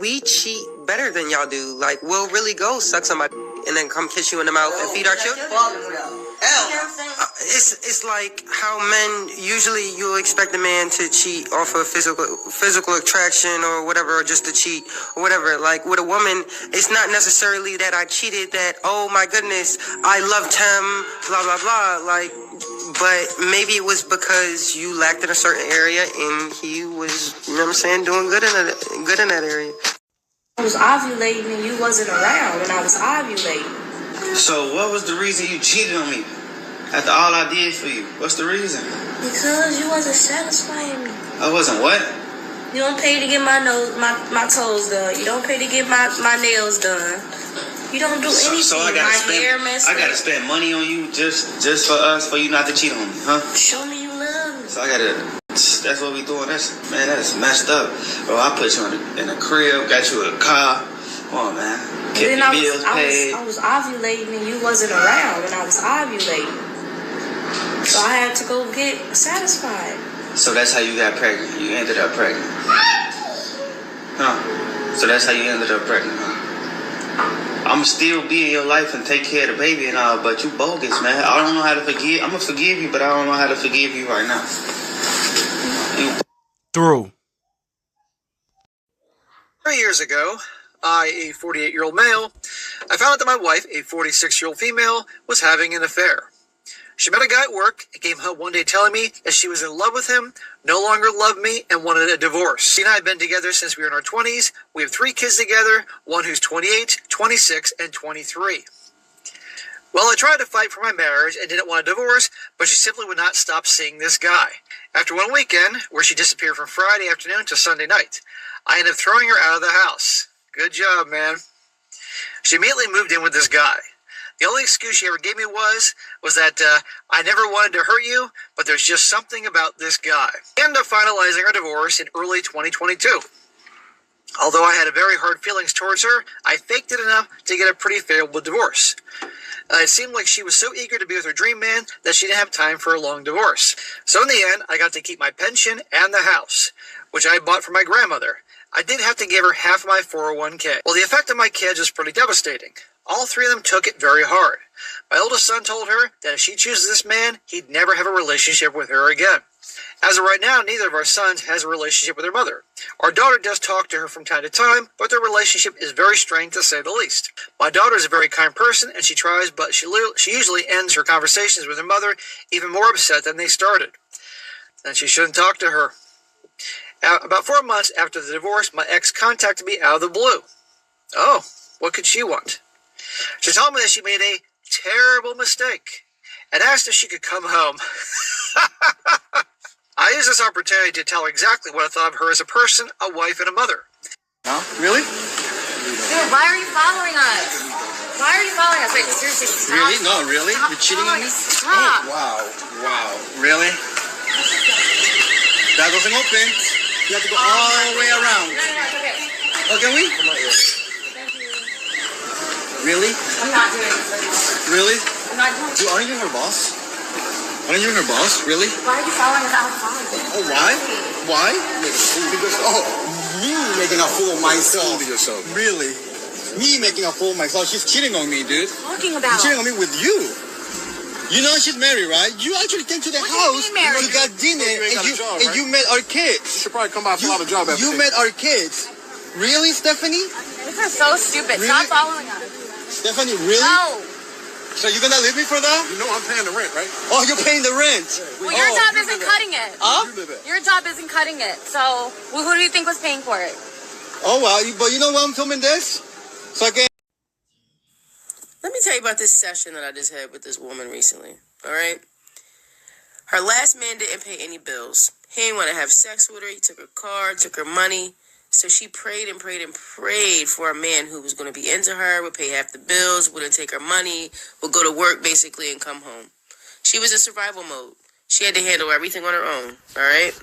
We cheat better than y'all do. Like, we'll really go suck somebody and then come kiss you in the mouth and feed our children. It's like how men usually you expect a man to cheat off of physical attraction or whatever, or just to cheat or whatever. Like with a woman, it's not necessarily that I cheated, that oh my goodness, I loved him, blah blah blah. Like, but maybe it was because you lacked in a certain area and he was, you know what I'm saying, doing good in that area. I was ovulating and you wasn't around when I was ovulating. So what was the reason you cheated on me? After all I did for you, what's the reason? Because you wasn't satisfying me. I wasn't what? You don't pay to get my toes done. You don't pay to get my nails done. You don't do anything. So I gotta spend money on you just for you not to cheat on me, huh? Show me you love me. So that's what we doing. That is messed up. Bro, I put you in a crib, got you a car. Come on, man. Get the bills paid. I was ovulating and you wasn't around when I was ovulating. So I had to go get satisfied. So that's how you got pregnant. You ended up pregnant. Huh? So that's how you ended up pregnant, huh? I'm still be in your life and take care of the baby and all, but you bogus, man. I don't know how to forgive. I'm going to forgive you, but I don't know how to forgive you right now. Through. 3 years ago, I, a 48-year-old male, I found out that my wife, a 46-year-old female, was having an affair. She met a guy at work and came home one day telling me that she was in love with him, no longer loved me, and wanted a divorce. She and I have been together since we were in our 20s. We have 3 kids together, one who's 28, 26, and 23. Well, I tried to fight for my marriage and didn't want a divorce, but she simply would not stop seeing this guy. After one weekend, where she disappeared from Friday afternoon to Sunday night, I ended up throwing her out of the house. Good job, man. She immediately moved in with this guy. The only excuse she ever gave me was that I never wanted to hurt you, but there's just something about this guy. We ended up finalizing our divorce in early 2022. Although I had very hard feelings towards her, I faked it enough to get a pretty favorable divorce. It seemed like she was so eager to be with her dream man that she didn't have time for a long divorce. So in the end, I got to keep my pension and the house, which I bought for my grandmother. I did have to give her half of my 401k. Well, the effect on my kids was pretty devastating. All 3 of them took it very hard. My oldest son told her that if she chooses this man, he'd never have a relationship with her again. As of right now, neither of our sons has a relationship with their mother. Our daughter does talk to her from time to time, but their relationship is very strained to say the least. My daughter is a very kind person, and she tries, but she usually ends her conversations with her mother even more upset than they started. And she shouldn't talk to her. About 4 months after the divorce, my ex contacted me out of the blue. Oh, what could she want? She told me that she made a terrible mistake and asked if she could come home. I used this opportunity to tell her exactly what I thought of her as a person, a wife, and a mother. No? Really? Dude, why are you following us? Why are you following us? Wait, seriously, stop. Really? No, really? Stop. You're cheating on me? Stop. Oh, wow. Really? That doesn't open. You have to go all the way around. No, it's okay. Oh, can we? Really? I'm not doing this. Really? I'm not doing this. Aren't you her boss? Aren't you her boss? Really? Why are you following us outside? Oh, why? Why? Because, me making a fool of myself. Really? Me making a fool of myself. She's cheating on me, dude. Talking about? She's cheating on me with you. You know she's married, right? You actually came to the house. You got dinner and you met our kids. You should probably come by and fill out a job after You met our kids. Really, Stephanie? This is so stupid. Really? Stop following us. Stephanie, really? No. So you're gonna leave me for that? You know I'm paying the rent, right? Oh, you're paying the rent. Well, your job isn't cutting it. Huh? Your job isn't cutting it. So, who do you think was paying for it? Oh, well, but you know why I'm filming this? So I can... Let me tell you about this session that I just had with this woman recently, all right? Her last man didn't pay any bills. He didn't want to have sex with her. He took her car, took her money. So she prayed and prayed and prayed for a man who was going to be into her, would pay half the bills, wouldn't take her money, would go to work basically and come home. She was in survival mode. She had to handle everything on her own, all right?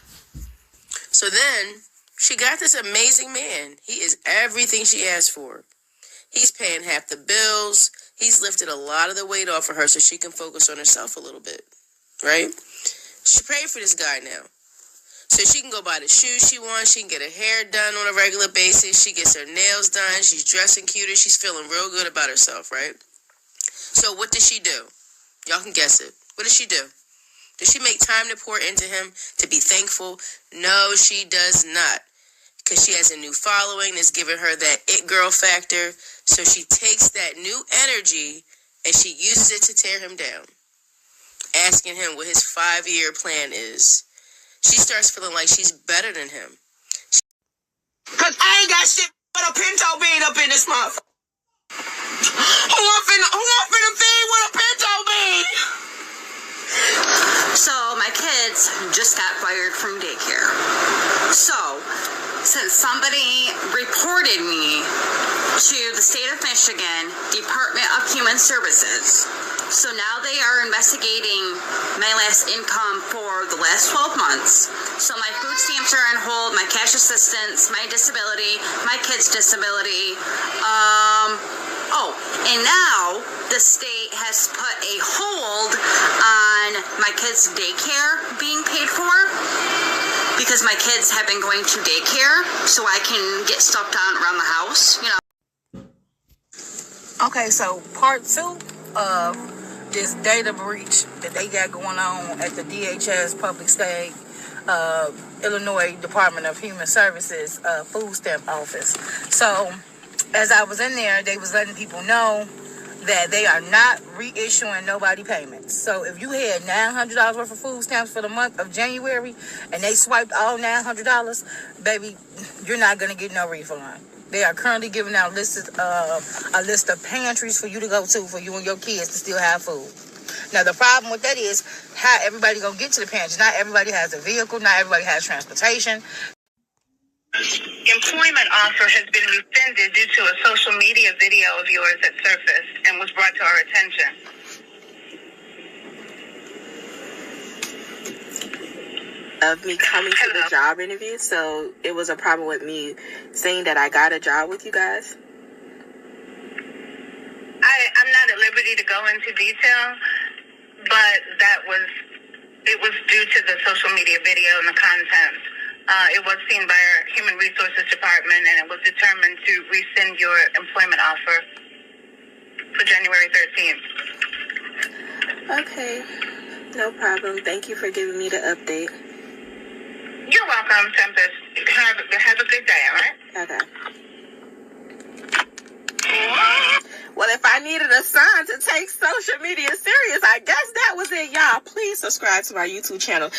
So then she got this amazing man. He is everything she asked for. He's paying half the bills. He's lifted a lot of the weight off of her so she can focus on herself a little bit, right? She prayed for this guy now. So she can go buy the shoes she wants. She can get her hair done on a regular basis. She gets her nails done. She's dressing cuter. She's feeling real good about herself, right? So what does she do? Y'all can guess it. What does she do? Does she make time to pour into him, to be thankful? No, she does not. Because she has a new following that's giving her that it girl factor. So she takes that new energy and she uses it to tear him down. Asking him what his 5-year plan is. She starts feeling like she's better than him. Cause I ain't got shit but a pinto bean up in this motherfucker. Who I'm finna feed with a pinto bean? So my kids just got fired from daycare. So since somebody reported me to the state of Michigan Department of Human Services, so now they are investigating my last income for the last 12 months. So my food stamps are on hold, my cash assistance, my disability, my kid's disability. And now the state has put a hold on my kids' daycare being paid for because my kids have been going to daycare so I can get stuff done around the house, you know. Okay, so part 2 of this data breach that they got going on at the DHS Public State Illinois Department of Human Services food stamp office. So as I was in there, they was letting people know that they are not reissuing nobody payments. So if you had $900 worth of food stamps for the month of January and they swiped all $900, baby, you're not going to get no refund. They are currently giving out a list of pantries for you to go to for you and your kids to still have food. Now, the problem with that is how everybody going to get to the pantry. Not everybody has a vehicle. Not everybody has transportation. Employment offer has been rescinded due to a social media video of yours that surfaced and was brought to our attention. Of me coming to the job interview, so it was a problem with me saying that I got a job with you guys. I'm not at liberty to go into detail, but it was due to the social media video and the content. It was seen by our Human Resources Department, and it was determined to rescind your employment offer for January 13th. Okay, no problem. Thank you for giving me the update. You're welcome, Tempest. Have a good day, all right? Okay. Well, if I needed a sign to take social media serious, I guess that was it, y'all. Please subscribe to my YouTube channel.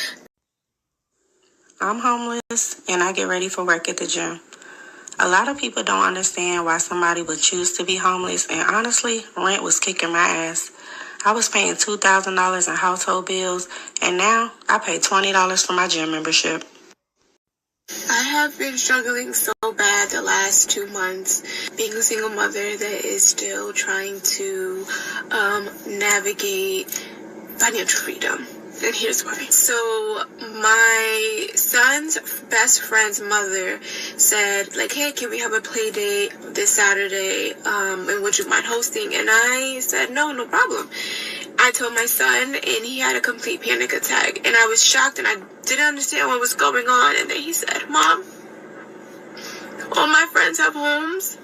I'm homeless and I get ready for work at the gym. A lot of people don't understand why somebody would choose to be homeless, and honestly, rent was kicking my ass. I was paying $2,000 in household bills, and now I pay $20 for my gym membership. I have been struggling so bad the last 2 months, being a single mother that is still trying to navigate financial freedom. And here's why. So my son's best friend's mother said, like, hey, can we have a play date this Saturday? And would you mind hosting? And I said, no problem. I told my son, and he had a complete panic attack. And I was shocked, and I didn't understand what was going on. And then he said, Mom, all my friends have homes,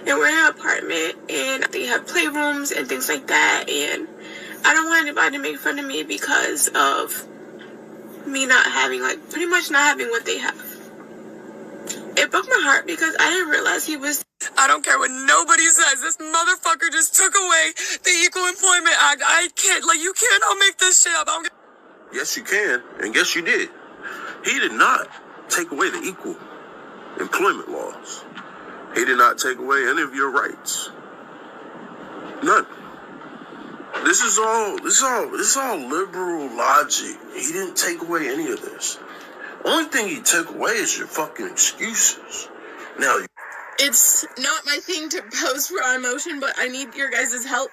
and we're in an apartment, and they have playrooms and things like that. And I don't want anybody to make fun of me because of me not having, pretty much not having what they have. It broke my heart because I didn't realize he was... I don't care what nobody says. This motherfucker just took away the Equal Employment Act. I can't, you cannot make this shit up. Yes, you can, and yes, you did. He did not take away the equal employment laws. He did not take away any of your rights. None. This is all liberal logic. He didn't take away any of this. Only thing he took away is your fucking excuses. Now, it's not my thing to post raw emotion, but I need your guys' help.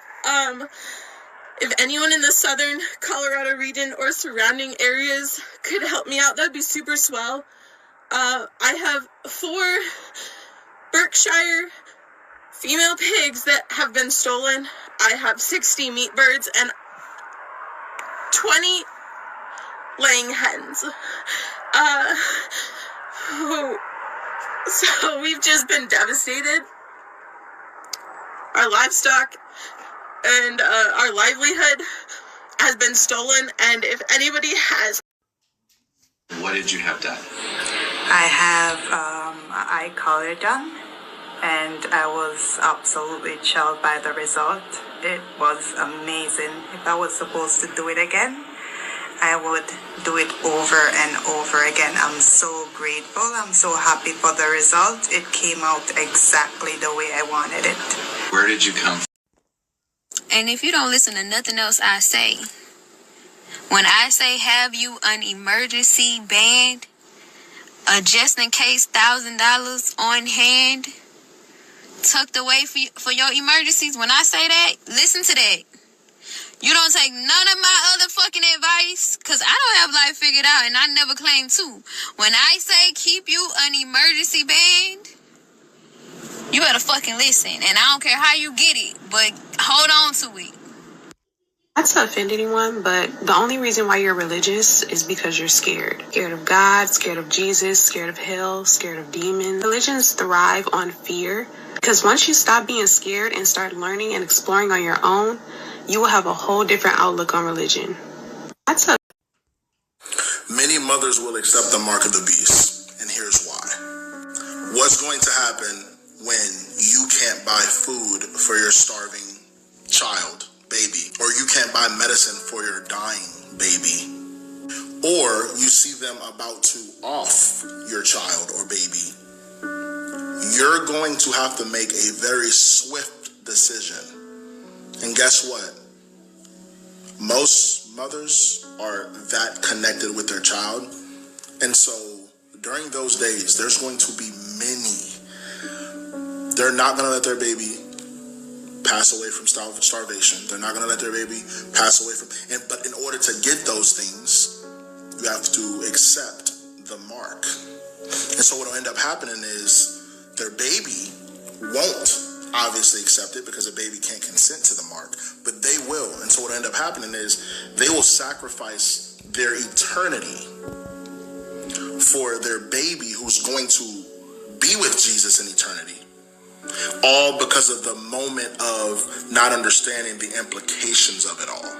If anyone in the southern Colorado region or surrounding areas could help me out, that'd be super swell. I have 4 Berkshire female pigs that have been stolen. I have 60 meat birds and 20 laying hens. So we've just been devastated. Our livestock and our livelihood has been stolen, and if anybody has... What did you have done? I have an eye color done, and I was absolutely chilled by the result. It was amazing. If I was supposed to do it again, I would do it over and over again. I'm so grateful. I'm so happy for the result. It came out exactly the way I wanted it. Where did you come from? And if you don't listen to nothing else I say, when I say have you an emergency band, a just in case $1,000 on hand, tucked away for your emergencies, when I say that, listen to that. You don't take none of my other fucking advice, because I don't have life figured out, and I never claim to. When I say keep you an emergency band, you better fucking listen. And I don't care how you get it, but hold on to it. Not to offend anyone, but the only reason why you're religious is because you're scared. Scared of God, scared of Jesus, scared of hell, scared of demons. Religions thrive on fear, because once you stop being scared and start learning and exploring on your own, you will have a whole different outlook on religion. Many mothers will accept the mark of the beast, and here's why. What's going to happen when you can't buy food for your starving child, baby, or you can't buy medicine for your dying baby, or you see them about to off your child or baby? You're going to have to make a very swift decision. And guess what? Most mothers are that connected with their child. And so during those days, there's going to be many. They're not going to let their baby pass away from starvation. They're not going to let their baby pass away from... But in order to get those things, you have to accept the mark. And so what will end up happening is their baby won't obviously accept it, because a baby can't consent to the mark, but they will. And so what will end up happening is they will sacrifice their eternity for their baby who's going to be with Jesus in eternity, all because of the moment of not understanding the implications of it all.